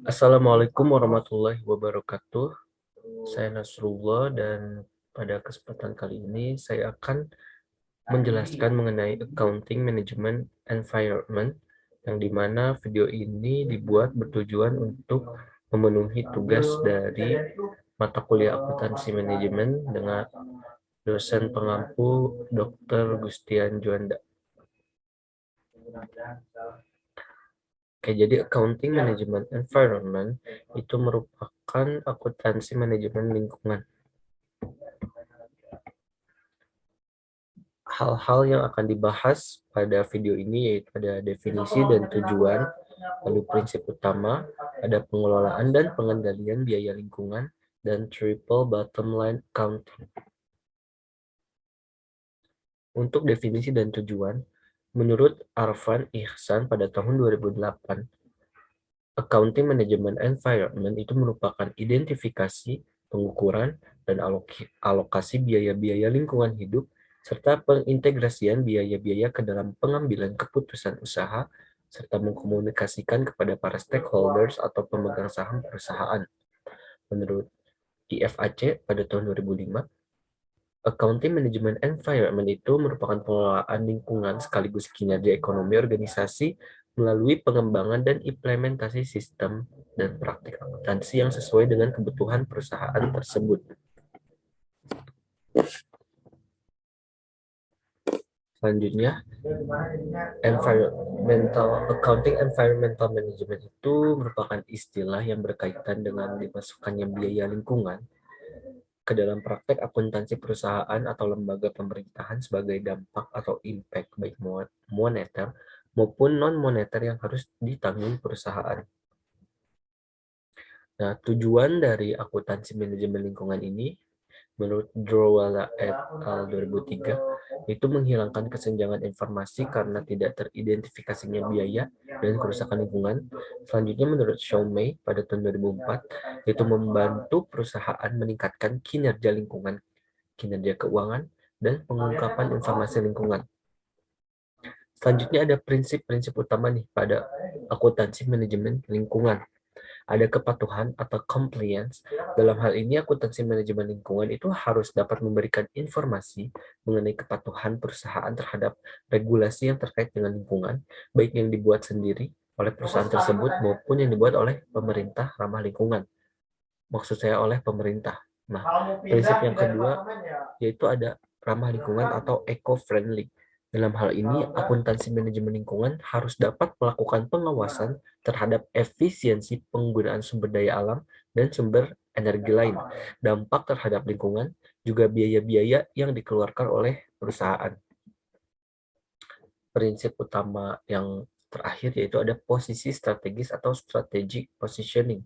Assalamualaikum warahmatullahi wabarakatuh. Saya Nasrullah dan pada kesempatan kali ini saya akan menjelaskan mengenai Accounting Management Environment yang dimana video ini dibuat bertujuan untuk memenuhi tugas dari mata kuliah akuntansi manajemen dengan dosen pengampu Dr. Gustian Juanda. Oke, jadi Accounting Management Environment itu merupakan akuntansi manajemen lingkungan. Hal-hal yang akan dibahas pada video ini yaitu ada definisi dan tujuan, lalu prinsip utama, ada pengelolaan dan pengendalian biaya lingkungan, dan triple bottom line accounting. Untuk definisi dan tujuan, menurut Arfan Ihsan pada tahun 2008, Accounting Management Environment itu merupakan identifikasi, pengukuran, dan alokasi biaya-biaya lingkungan hidup, serta pengintegrasian biaya-biaya ke dalam pengambilan keputusan usaha, serta mengkomunikasikan kepada para stakeholders atau pemegang saham perusahaan. Menurut IFAC pada tahun 2005, Accounting Management Environment itu merupakan pengelolaan lingkungan sekaligus kinerja ekonomi organisasi melalui pengembangan dan implementasi sistem dan praktik akuntansi yang sesuai dengan kebutuhan perusahaan tersebut. Selanjutnya, Accounting Environmental Management itu merupakan istilah yang berkaitan dengan dimasukkannya biaya lingkungan ke dalam praktek akuntansi perusahaan atau lembaga pemerintahan sebagai dampak atau impact baik moneter maupun non-moneter yang harus ditanggung perusahaan. Nah, tujuan dari akuntansi manajemen lingkungan ini menurut Drowala et al. 2003, itu menghilangkan kesenjangan informasi karena tidak teridentifikasinya biaya dan kerusakan lingkungan. Selanjutnya menurut Xiaomei pada tahun 2004, itu membantu perusahaan meningkatkan kinerja lingkungan, kinerja keuangan, dan pengungkapan informasi lingkungan. Selanjutnya ada prinsip-prinsip utama nih pada akuntansi manajemen lingkungan. Ada kepatuhan atau compliance. Dalam hal ini, akuntansi manajemen lingkungan itu harus dapat memberikan informasi mengenai kepatuhan perusahaan terhadap regulasi yang terkait dengan lingkungan, baik yang dibuat sendiri oleh perusahaan tersebut maupun yang dibuat oleh pemerintah ramah lingkungan. Maksud saya oleh pemerintah. Nah, prinsip yang kedua yaitu ada ramah lingkungan atau eco-friendly. Dalam hal ini, akuntansi manajemen lingkungan harus dapat melakukan pengawasan terhadap efisiensi penggunaan sumber daya alam dan sumber energi lain, dampak terhadap lingkungan, juga biaya-biaya yang dikeluarkan oleh perusahaan. Prinsip utama yang terakhir yaitu ada posisi strategis atau strategic positioning.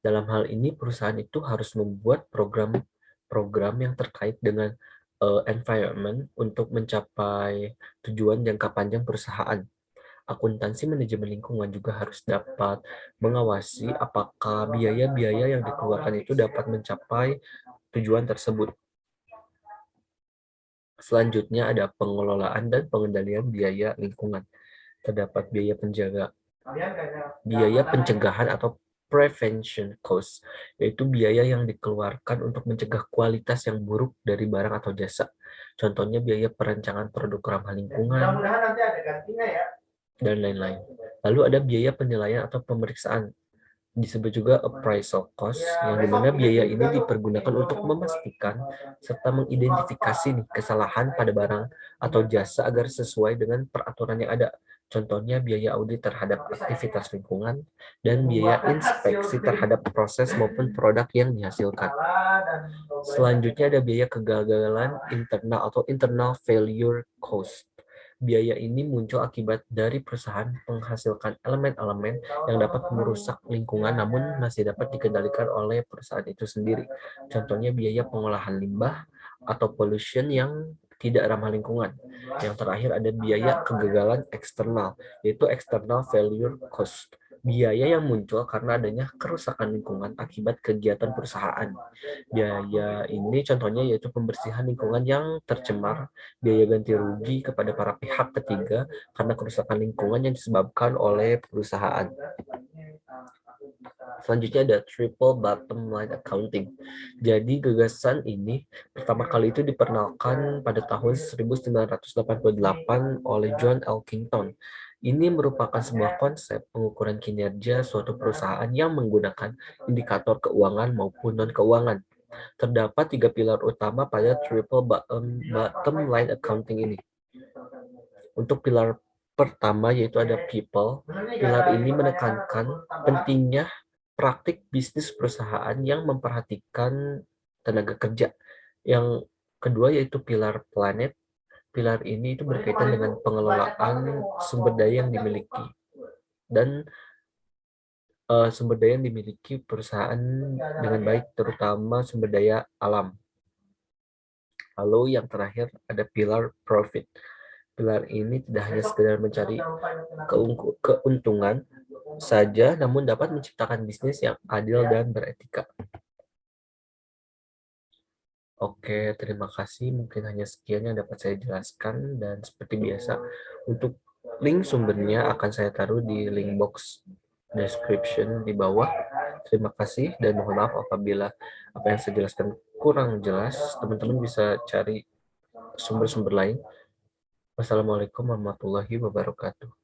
Dalam hal ini, perusahaan itu harus membuat program yang terkait dengan environment untuk mencapai tujuan jangka panjang perusahaan. Akuntansi manajemen lingkungan juga harus dapat mengawasi apakah biaya-biaya yang dikeluarkan itu dapat mencapai tujuan tersebut. Selanjutnya ada pengelolaan dan pengendalian biaya lingkungan. Terdapat biaya pencegahan atau prevention cost, yaitu biaya yang dikeluarkan untuk mencegah kualitas yang buruk dari barang atau jasa. Contohnya biaya perancangan produk ramah lingkungan, dan lain-lain. Lalu ada biaya penilaian atau pemeriksaan, disebut juga appraisal cost, yang dimana biaya ini dipergunakan untuk memastikan serta mengidentifikasi nih, kesalahan pada barang atau jasa agar sesuai dengan peraturan yang ada. Contohnya biaya audit terhadap aktivitas lingkungan dan biaya inspeksi terhadap proses maupun produk yang dihasilkan. Selanjutnya ada biaya kegagalan internal atau internal failure cost. Biaya ini muncul akibat dari perusahaan menghasilkan elemen-elemen yang dapat merusak lingkungan namun masih dapat dikendalikan oleh perusahaan itu sendiri. Contohnya biaya pengolahan limbah atau pollution yang tidak ramah lingkungan. Yang terakhir ada biaya kegagalan eksternal, yaitu external failure cost. Biaya yang muncul karena adanya kerusakan lingkungan akibat kegiatan perusahaan. Biaya ini contohnya yaitu pembersihan lingkungan yang tercemar, biaya ganti rugi kepada para pihak ketiga karena kerusakan lingkungan yang disebabkan oleh perusahaan. Selanjutnya ada triple bottom line accounting. Jadi gagasan ini pertama kali itu diperkenalkan pada tahun 1988 oleh John Elkington. Ini merupakan sebuah konsep pengukuran kinerja suatu perusahaan yang menggunakan indikator keuangan maupun non-keuangan. Terdapat tiga pilar utama pada triple bottom line accounting ini. Untuk pilar pertama yaitu ada people. Pilar ini menekankan pentingnya praktik bisnis perusahaan yang memperhatikan tenaga kerja. Yang kedua yaitu pilar planet. Pilar ini itu berkaitan dengan pengelolaan sumber daya yang dimiliki dan sumber daya yang dimiliki perusahaan dengan baik, terutama sumber daya alam. Lalu yang terakhir ada pilar profit. Pilar ini tidak hanya sekedar mencari keuntungan saja, namun dapat menciptakan bisnis yang adil dan beretika. Oke, terima kasih. Mungkin hanya sekian yang dapat saya jelaskan. Dan seperti biasa, untuk link sumbernya akan saya taruh di link box description di bawah. Terima kasih dan mohon maaf apabila apa yang saya jelaskan kurang jelas. Teman-teman bisa cari sumber-sumber lain. Wassalamualaikum warahmatullahi wabarakatuh.